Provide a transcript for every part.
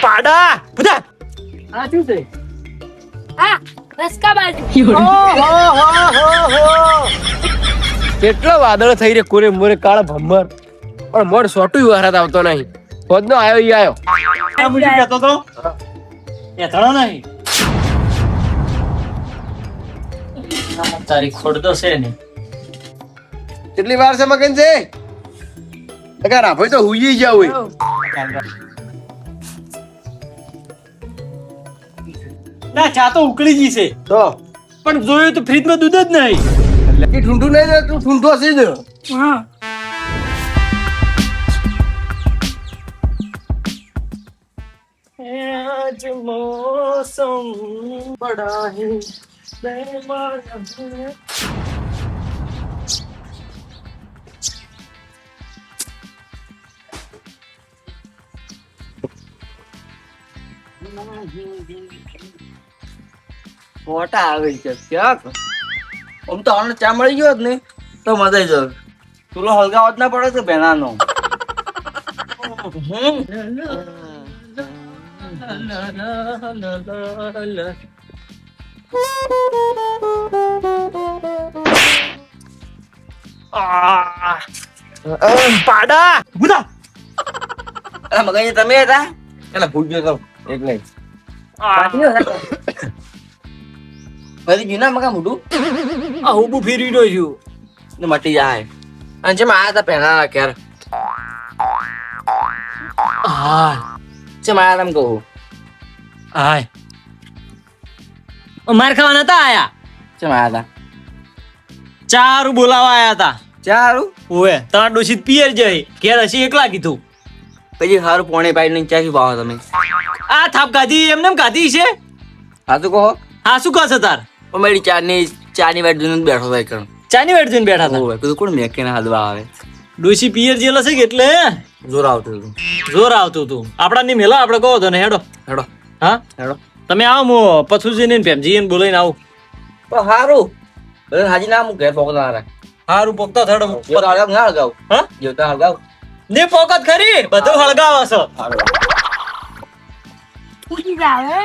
પાડા બધા આ શું છે? હા રસકા બાજુ કેટલો વાદળ થઈ રે કોરે મોરે કાળા ભમ્બર પણ મોર સોટું વરાત આવતો નહીં ખોદનો આયો ઈ આયો આ મુજી કહેતો તો એ થણો નહીં તારી ખોડ તો છે ને. કેટલી વાર છે મગન છે લગા રાભોય તો હુઈ જાવ હોય ના ચા તો ઉકળી ગઈ છે તો પણ જોયું તો ફ્રીજમાં દૂધ જ નહીં. લકી ઠુંઠું નહીં ને તું ઠુંઠો છે જ હા आज मौसम बड़ा है बेमाना है. મોટા આવે છે ક્યાંક આમ તો આનો ચા મળી ગયો જ ને તો મજા આવી જાય. ચૂલો હલગાવત ના પડે તો બેનાનો. પાડા બુધા અરે મગજ તમે હતા એટલે ભૂલ ગયો તો એક નહીં ફરી જૂના મગા મોઢું આ હું ફેરવી રહ્યો છું. ને મટી જાય. અને જેમ આયા હતા પહેલા ક્યારે જેમ આયા તમે કહું હાય માર ખાવા નતા આયા. જેમ આયા હતા ચારું બોલાવા આયા હતા. ચારું ઓએ તાર ડોશી પિયર જાય ઘેર હશે એકલા કીધું. પછી સારું પોણે પાઈ ને ચાખી પાવો તમે. આ થાપ ગાધી એમને ગાધી છે. હા તો કહો હા શું કહે તાર અમારી ચાની વાટ જોઈને બેઠો થાય કણ. ચાની વેટ જોઈને બેઠા હતા. ઓવે કીધું કોણ મેકે ના હાલવા આવે. ડોશી પિયર જેલો છે કે એટલે જોર આવતું હતું. જોર આવતું હતું. આપડા ની મેલા આપડે કહો તો ને હેડો હેડો હા હેડો તમે આવો હું પછું જઈને ભેમજી બોલાઈને આવું. તો સારું બધા હાજી ના મૂકે પોકત ના રાખ. હારું પોકતા થડો જેવતા હળગાવ ના હળગાવ. હા જેવતા હળગાવ. ને પોકત ખરી બધું હળગાવ હશે. પૂછી જાવે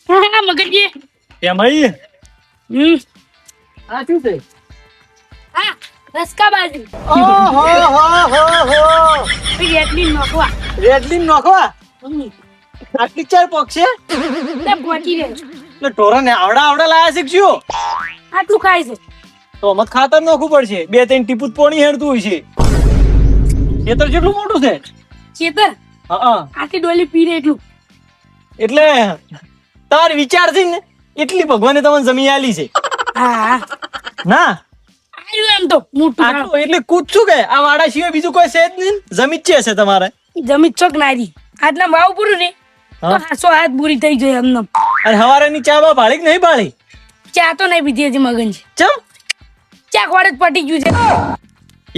હા મગરજી એમ ભાઈ હા શું છે હા રસકા બાજુ રેડલી નોખવા રેડલીન નોખવા આટલી ચાર પોક છે તે પહોંચી રહે એટલે ઢોરા ને આવડા લાયા શીખશું આટલું ખાય છે તો મત ખાતર નોખવું પડશે. 2-3 ટીપુત પોણી હેડતું હોય છે. ખેતર કેટલું મોટું છે. ચેતર હા આટલી ડોલી પીરે એટલું એટલે તાર વિચાર છે ને એટલી ભગવાને તમને જમીન આલી છે. હા ના આવ્યું એમ તો મોટું આટલું એટલે કૂદશું કે આ વાડા સિવાય બીજું કોઈ છે જ નહીં. જમીન છે હશે તમારે. જમી ચોક નારી આટલા વાવ પૂરું ને તો હાસો હાથ બુરી થઈ જાય એમને. અને હવારેની ચા બા ભાળી કે નહીં ભાળી. ચા તો નહીં પીધી હજી મગન છે ચમ ચા ખોડે જ પટી ગયું છે.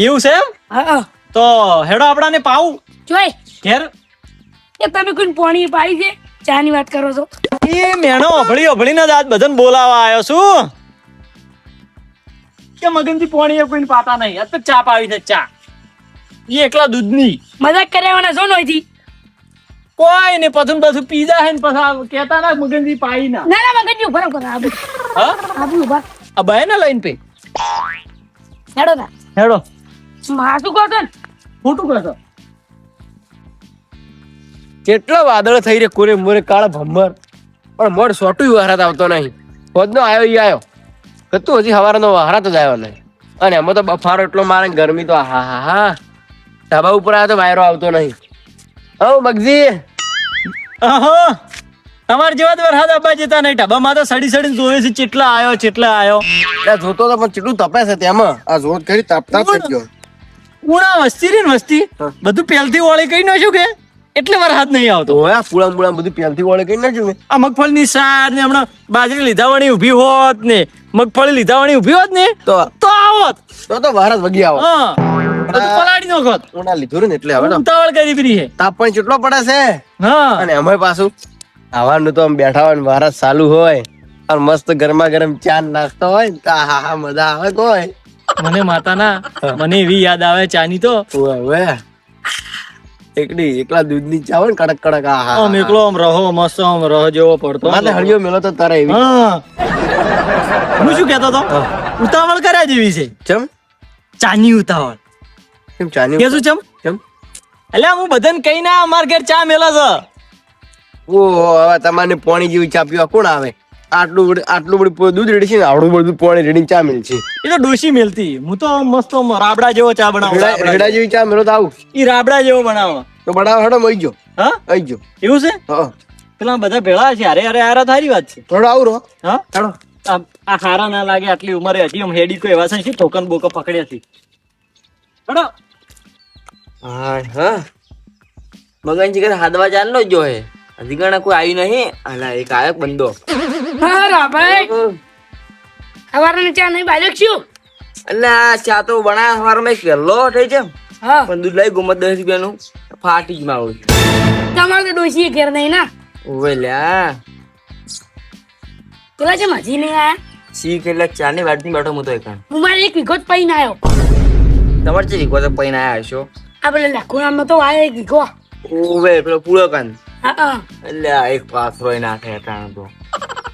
એવું છે એમ હા તો હેડો આપડાને પાવું જોઈ ઘેર. એ તમે કોઈ પાણી પાઈ છે ચા ની વાત કરો છો. એ મેણો અભળીને જ આજ બધાને બોલાવા આવ્યો છું કે મગનજી પોણી કોઈને પાતા નહીં. આજ તો ચા પાવી છે ચા એ એકલા દૂધની. મજાક કર્યાવાના છો નોયથી. કોઈ ને પાછું પીઝા હે ને પછી કેતા ના મગનજી પાઈ ના. ના ના મગનજી ઉભા રહો આબુ હા આબુ ઉભા આ બાય ના લઈને પે હેડો ના હેડો માસુ કહો તો ને ખોટું કરશો. કેટલા વાદળ થઈ રે કોરે મોરે કાળા ભમ્બર પણ મોર સોટું વરાત આવતો નહીં ખોદનો આયો ઈ આયો કતું હજી હવારનો વરાત જ આવ્યો નહીં. અને એમાં તો બફારો એટલો મારે ગરમી તો હા હા હા ધાબા ઉપર આવ્યો તો વાયરો આવતો નહીં. હવ મગજી તમારે જેવા જ વરસાદ આપવા જતા નહીં. ઢાબામાં તો સડીને જોવે છે ચેટલા આવ્યો. જોતો તો પણ કેટલું તપે છે તેમાં આ જોત કરી તાપતા થઈ ગયો. ઉણા વસ્તી રે ને વસ્તી બધું પહેલથી ઓળી કઈ નાખ્યું કે એટલે વરસાદ નહીં આવતો. ઓયા પુળા પુળા બધું પેલથી વળે કરી નાખ્યું. આ મગફળીની સાર ને હમણાં બાજરી લીધા વાળી ઉભી હોત ને મગફળી લીધા વાળી ઉભી હોત ને તો આવત. તો વરસાદ વગી આવો. હા બધું પલાળી નાખોત. ઉના લીધું ને એટલે હવે તો ઉતાવળ કરી પડી છે. તાપ પણ કેટલો પડે છે. હા અને અમે પાછું આવવાનું તો આમ બેઠા હોય ને વરસાદ ચાલુ હોય અને મસ્ત ગરમા ગરમ ચા ને નાસ્તો હોય ને તો આહા મજા આવે કોઈ. મને માતાના મને એવી યાદ આવે ચાની તો ઓવે એકલા દૂધની ચા હોય ને કડક કડક આહા આમ એકલો આમ રહો મસ્ત આમ રહ જેવો પડતો માથે હળિયો મેલો તો તારે એવી હા હું શું કહેતો તો ઉતાવળ કર્યા જેવી છે ચમ ચાની ઉતાવળ કેમ ચાની કે શું ચમ ચમ એટલે હું બધાને કઈ ના અમાર ઘેર ચા મેલા છે ઓ હવે તમારે પાણી જેવી ચા પીવા કોણ આવે આટલું બધું દૂધ રેડી છે ને આવડું બધું પાણી રેડી ચા મિલ છે એ તો ડોશી મેલતી હું તો મસ્ત આમ રાબડા જેવો ચા બનાવું રેડા જેવી ચા મેલો તો આવું ઈ રાબડા જેવો બનાવો તો બનાવો હડો મઈ ગયો હા આઈ ગયો એવું છે હા પેલા બધા ભેળા છે અરે અરે અરે થારી વાત છે થોડો આવું રહો હા ચાલો આ હારા ના લાગે આટલી ઉંમરે હજી આમ હેડી કોઈ એવા છે શું ટોકન બોકો પકડ્યા છે હડો હા હા મગન જીગર હાદવા ચાલ નો જો હે હજી ગણા કોઈ આવ્યું નહીં અલા એક આયો બંદો હા રાભાઈ સવારની ચા નહીં બાજક છું અલા ચા તો બનાવ સવારમાં એક વહેલો થઈ છે હા પણ દૂધ લઈ ગુમત 10 રૂપિયાનું ફાટી જ મારું તમારે તો ડોશી ઘેર નહીં ના ઓવે લ્યા પેલા છે મજી નહીં આયા શીખ એટલે ચા ની વાટની બેઠો હું તો એક હું મારે એક વીઘો જ પૈને આવ્યો તમારે છે વિકો તો પૈન આયા હશો આ પેલા લાખોનામાં તો આવ્યો એક વીઘો ઓવે પેલો પૂળો કાન હા હા એટલે આ એક પાથરો નાખે અટાણ તો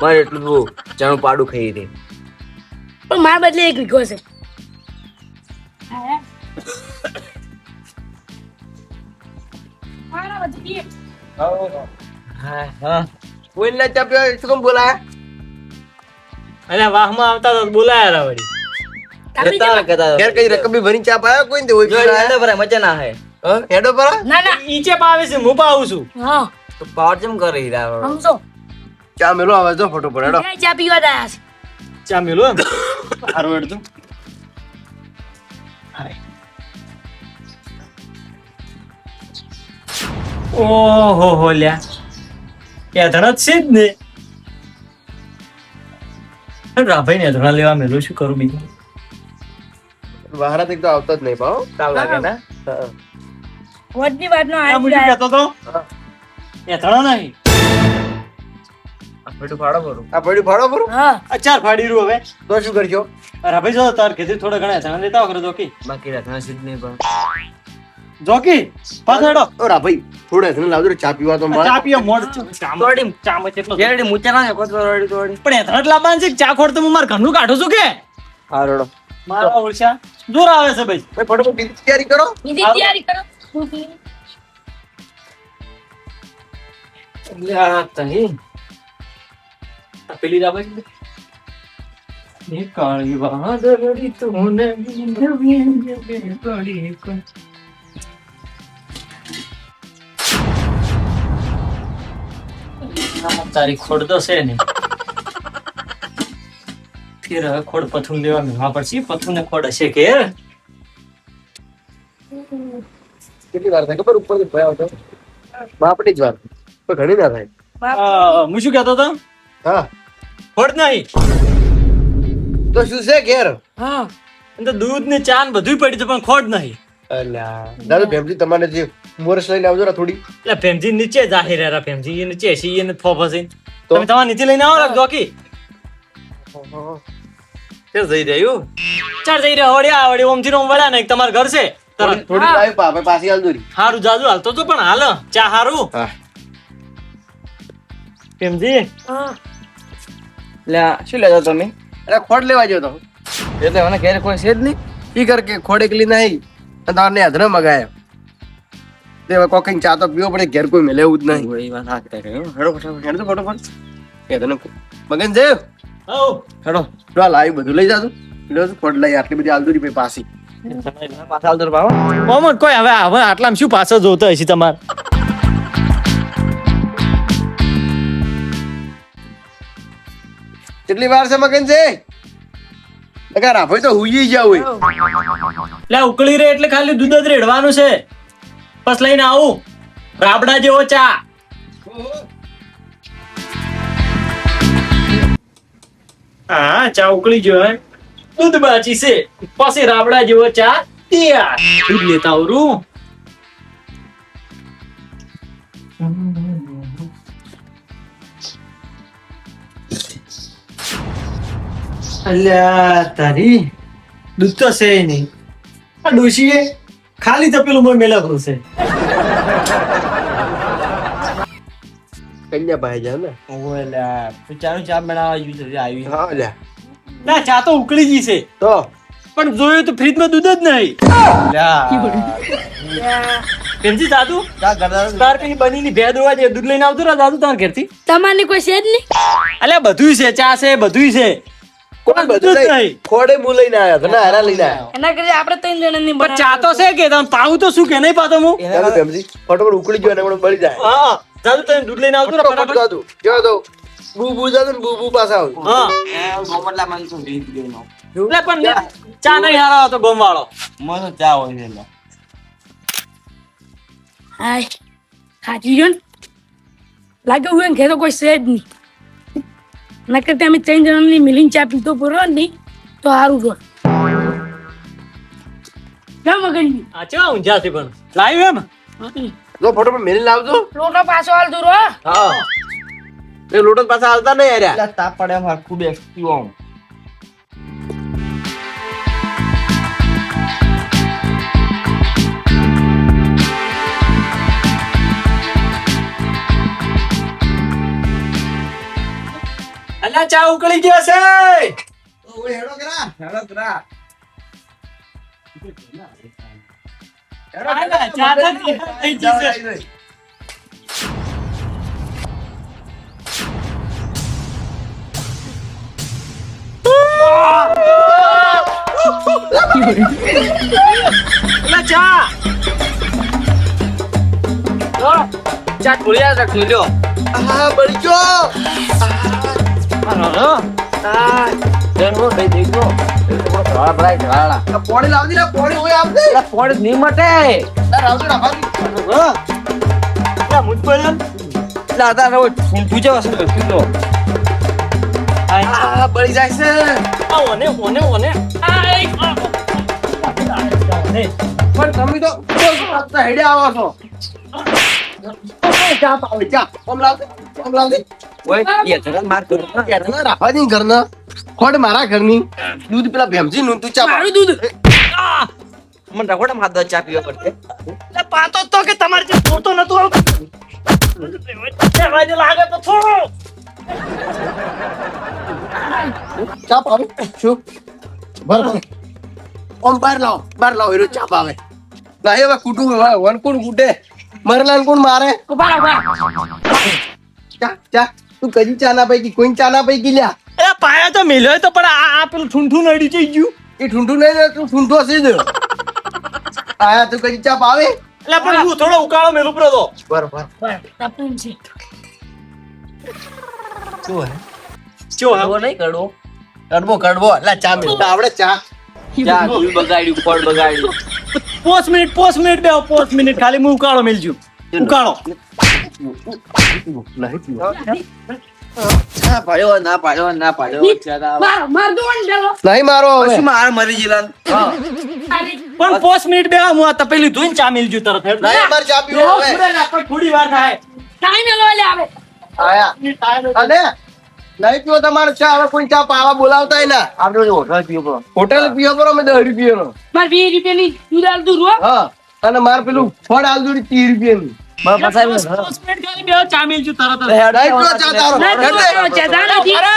મારે એટલું તું ચાનું પાડું ખાઈ દે પણ મારા બદલે એક વીઘો છે હા. મારા બદલે એક. હા હા કોઈ ના ચા પીવા શું કેમ બોલાયા અલ્યા વાહમાં આવતા તો બોલાયા હતા વળી તાપી જતા જવા. કહેતા ઘેર કઈ રકમ બી ભરી ચા પાયો કોઈ ને હોય જો હેડો ભરાય મજા ના હે હા હેડો પરા ના ના ઈચે પાવે છે હું પાવું છું હા તો પાવર ચમ કરે હીરા સમજો ચા મેલો આવે જો ફોટો પર હેડો ક્યાંય ચા પીવા જ આયા છે ચા મેલો એમ હારું હેડતું ઓહો હો લ્યા એ ધણા જ છે જ ને રાભાઈ ને ધણા લેવા મેલું શું કરું બીજું બહાર એક તો આવતો જ નહીં ભાવ તાવ લાગે ના વડની વાતનો આ આયા મુજબ છે. કહેતો તો એ ધણા નહીં બેટું ફાડો ભરું આ પડ્યું ફાડો પરું હા આ ચાર ફાડી રહ્યું હવે તો શું કરશો રાભાઈ જો તાર ખેતી થોડા ઘણા ધણા લેતા વખરે જોકી બાકી રાખના સીધ નહીં પણ જોકી પાછો હેડો ઓ રા ભાઈ થોડે ધને લાવજો ચા પીવા તો આ મળે ચા પીઓ મોડ તોડી. ચામચ એટલો ગેરડી મૂચા ના કોતો તોડી તોડી પણ એ ધણા જ લાવવાનું છે કે ચા ખોડ તો હું મારા ઘરનું કાઢું છું કે હા રેડો મારા ઓળશા જોર આવે છે ભાઈ ભાઈ ફટાફટ બીજી તૈયારી કરો બીજી તૈયારી કરો હું પી- પેલી રાભાઈ એ કાળી વાદળી તુને તારી ખોડ તો છે ને ફિર હવે ખોડ પથું લેવા મેળવા પડશે પથું ને ખોડ હશે કે કેટલી વાર થાય ખબર ઉપર ભય આવતો બાપડી જ વાર પણ ઘણી ના થાય હું શું કહેતો હતો હા ખોડ નહીં તો શું છે ઘેર હા અને તો દૂધ ને ચા ને બધું પડ્યું છે પણ ખોડ નહીં અલ્યા દાદા ભેમજી તમારે જે મોરસ લઈને આવજો ને થોડી એટલે ફેમજી નીચે જાહેર રહ્યા ફેમજી એ નીચે છે એને ફોફસે તો? તમે તમારા નીચે લઈને આવો રાખજો કી ક્યાં જઈ રહ્યું ચાર જઈ રહ્યા વળી આ વળી ઓમથી ઓમ વળ્યા ને એક તમારું ઘર છે તરત થોડી લાવી પાપે પાછી હાલ દોરી હારું જાજુ હાલતો તો પણ હાલ ચા હારું હા ફેમજી હા લ્યા શું લેતો તમે અરે ખોડ લેવા ગયો તો એટલે મને ઘેર કોઈ છે જ નહીં ઈ કર કે ખોડ એકલી નહીં અને તારને અધર મગાયા તે હવે કોકઈ ચા તો પીવો પડે ઘેર કોઈ મેલે એવું જ નહીં એ વાત હા કરે હેડો ફટાફટ હેડ તો ફટોફટ કે તને મગન છે હઉ હેડો જો લાવી બધું લઈ જાતું લો ખોડ લઈ આટલી બધી હાલ દોરી પછી પાછી પાછા આવતો પાવો મોહમ્મદ કોઈ હવે હવે આટલામાં શું પાછળ જોતો હશે તમારે કેટલી વાર છે મગન છે લગા રાભાઈ તો હુઈ જાવ હોય લે ઉકળી રે એટલે ખાલી દૂધ જ રેડવાનું છે બસ લઈને આવું રાબડા જેવો ચા હા ચા ઉકળી ગયો હે દૂધ બાચી છે પછી રાબડા જેવો ચા તૈયાર દૂધ લેતા આવરું અલ્યા તારી દૂધ તો છે નહીં. આ ડોશીએ ખાલી તપેલું મોય મેલા કરું છે. કન્યા ભાઈ જા ને ઓલા તું ચાનું ચા બનાવવા આવ્યું છે આવી હા લ્યા ના ચા તો ઉકળી ગઈ છે તો પણ જોયું તો ફ્રીજમાં દૂધ જ નહીં. કેમજી દાદુ ચા કરતા તાર કઈ બનીની ભેદ હોવા દે દૂધ લઈને આવતો રા દાદુ તાર ઘરથી. તમારે કોઈ છે જ નહીં. અલ્યા બધુંય છે ચા છે બધુંય છે કોઈ બધું દૂધ નહીં નહીં. ખોડે હું લઈને આવ્યો તો ના હારા લઈને આવ્યો એના કરતા આપણે 3 જણાની પણ ચા તો છે કે તમે પાવું તો શું કે નહીં પાતો હું. ચાલો ભેમજી ફટોફટ ઉકળી ગયો ને હમણાં બળી જાય હા દાદુ તમે દૂધ લઈને આવતો રા ફટોફટ ફટાફટ. જાતું જો તો બુ જાતું ને બુ પાછા આવું હા ગોમટલા માન શું રીત ગયો એટલે પણ ચા નહીં હારા હતો ગોમ વાળો. મને ચા હોય છે એટલે. હાય ખાજી જો ને લાગે હું ઘેર તો કોઈ છે જ નહીં. એના કરતા અમે 3 જણાની મિલીને ચા પીતો પૂરો નહીં તો સારું જો કેમ મગનજી આ ચા ઊંઝા છે પણ લાવ્યું એમ. જો ફટોફટ મેલી લાવજો લોટો પાછો હાલ દૂર હો. હા એ લોટો પાછા હાલતા નહીં યાર એટલે તાપ પડે માર ખૂબ એક્ટિવ આમ અલ્યા ચા ઉકળી ગયો છે. હેડો કરા અલ્યા, ચા તો થઈ ગઈ છે. અલ્યા, ચા ચા ખોલી રાખ લ્યો હા બળી ગયો જન્મો થઈ દેખો ધોળા ભરાય ધોળા આ પોણી લાવજી ને પોણી હોય આવજે એટલે પોણી નહીં મટે આવજો ને ભાઈ અલ્યા, મુજ પડ્યો ને. એટલે આતા રો ઠૂંઠું છે વસ્તુ કિલો આ બળી જાય છે આ ઓને ઓને ઓને પણ તમે તો હેડે આવો છો ચા પાવે ચા ઓમ લાવજે ઓય એ જરા માર કર ઘરના રાખવાની ઘરના ખોડ મારા ઘરની દૂધ પેલા ભેમજી નું તું ચા મારું દૂધ મને રખોડા માં ચા પીવા પડશે એટલે પાતો તો કે તમારે જે પોતો નતો આવતો કહેવાય લાગે તો થોડો. ચા પાવે શું બરાબર ઓમ બહાર લાવો હીરો ચા પાવે ના હવે કુટુંબ વનકુણ કૂટે મરલાન કોણ મારે ઉભા રહો, ઉભા રહો. ચા તું કદી ચા ના પૈકી કોઈ ચા ના પૈકી લ્યા એ પાયા તો મેલ્યો તો પણ આ પેલું ઠૂંઠું નડી જઈ ગયું. એ ઠૂંઠું નહીં ને તું ઠૂંઠો છે જ આયા તું કદી ચા પાવે એટલે પણ હું થોડો ઉકાળો મેલું પડ્યો તો. બરાબર બરાબર, તપન છે. શું હે ચો હા. કડવો નહીં કડવો કડવો એટલે ચા મિલતા આવડે ચા ચા દૂધ બગાડ્યું ફળ બગાડ્યું 5 મિનિટ બે 5 મિનિટ ખાલી હું ઉકાળો મેલજો. ઉકાળો નહીં પીવો ના પાડ્યો મારો માર દો ને ડેલો. નહીં મારો હવે પછી માર મરી જીલાન અરે, પણ 5 મિનિટ બે હું આ તપેલી ધોઈને ચા મેલજો તરત. નહીં અમારે ચા પીવો હવે થોડી વાર થાય. ટાઈમે લો લે આવે. આયા અને નહીં પીવો તમારે ચા હવે કોઈ ચા પાવા બોલાવતા ના આપણે હોટલ પીવો હોટેલ પીવો પર અમે 10 રૂપિયાનો માર 20 રૂપિયાની દૂધ હાલ દૂર હો. હા અને માર પેલું ફળ આલદુડી 30 રૂપિયાનું મારા પાસે 5 મિનિટ ખાલી બે ચા મેલજો તરત જ. નહીં પીવો ચા તારો નહીં પીવો, ચા નથી. અરે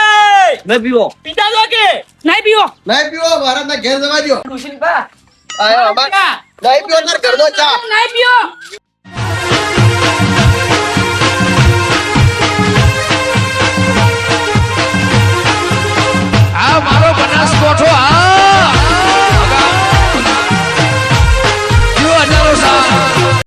નહીં પીવો પીતા જો કે નહીં પીવો. નહીં પીવો ભારતના ઘેર જવા દો ખુશી બા આયા અમાર નહીં પીવો તાર ઘરનો ચા નહીં પીવો.